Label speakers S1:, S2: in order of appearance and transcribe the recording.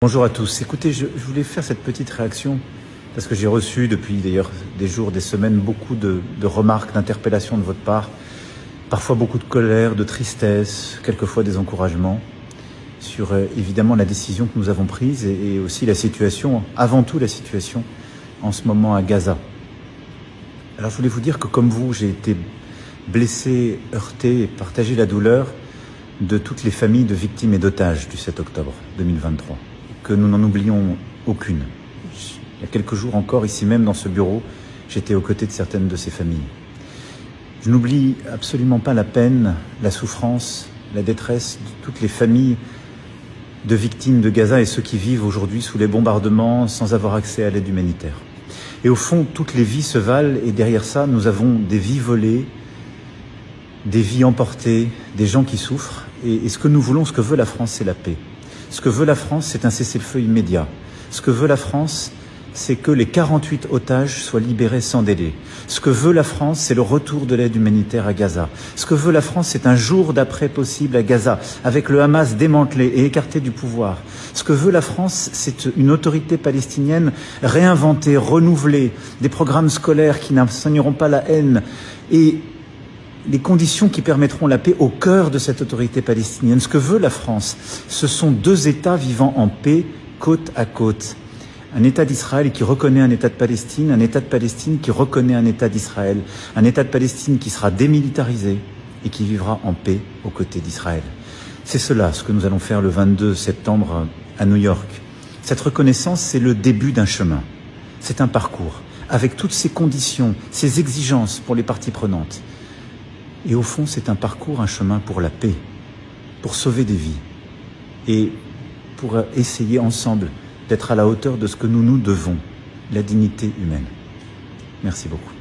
S1: Bonjour à tous. Écoutez, je voulais faire cette petite réaction parce que j'ai reçu depuis d'ailleurs des jours, des semaines, beaucoup de remarques, d'interpellations de votre part, parfois beaucoup de colère, de tristesse, quelquefois des encouragements sur évidemment la décision que nous avons prise et aussi la situation, avant tout la situation en ce moment à Gaza. Alors je voulais vous dire que comme vous, j'ai été blessé, heurté et partagé la douleur de toutes les familles de victimes et d'otages du 7 octobre 2023. Que nous n'en oublions aucune. Il y a quelques jours encore, ici même dans ce bureau, j'étais aux côtés de certaines de ces familles. Je n'oublie absolument pas la peine, la souffrance, la détresse de toutes les familles de victimes de Gaza et ceux qui vivent aujourd'hui sous les bombardements sans avoir accès à l'aide humanitaire. Et au fond, toutes les vies se valent et derrière ça, nous avons des vies volées, des vies emportées, des gens qui souffrent. Et ce que nous voulons, ce que veut la France, c'est la paix. Ce que veut la France, c'est un cessez-le-feu immédiat. Ce que veut la France, c'est que les 48 otages soient libérés sans délai. Ce que veut la France, c'est le retour de l'aide humanitaire à Gaza. Ce que veut la France, c'est un jour d'après possible à Gaza, avec le Hamas démantelé et écarté du pouvoir. Ce que veut la France, c'est une autorité palestinienne réinventée, renouvelée, des programmes scolaires qui n'enseigneront pas la haine et les conditions qui permettront la paix au cœur de cette autorité palestinienne. Ce que veut la France, ce sont deux États vivant en paix, côte à côte. Un État d'Israël qui reconnaît un État de Palestine, un État de Palestine qui reconnaît un État d'Israël, un État de Palestine qui sera démilitarisé et qui vivra en paix aux côtés d'Israël. C'est cela, ce que nous allons faire le 22 septembre à New York. Cette reconnaissance, c'est le début d'un chemin. C'est un parcours, avec toutes ces conditions, ces exigences pour les parties prenantes. Et au fond, c'est un parcours, un chemin pour la paix, pour sauver des vies et pour essayer ensemble d'être à la hauteur de ce que nous nous devons, la dignité humaine. Merci beaucoup.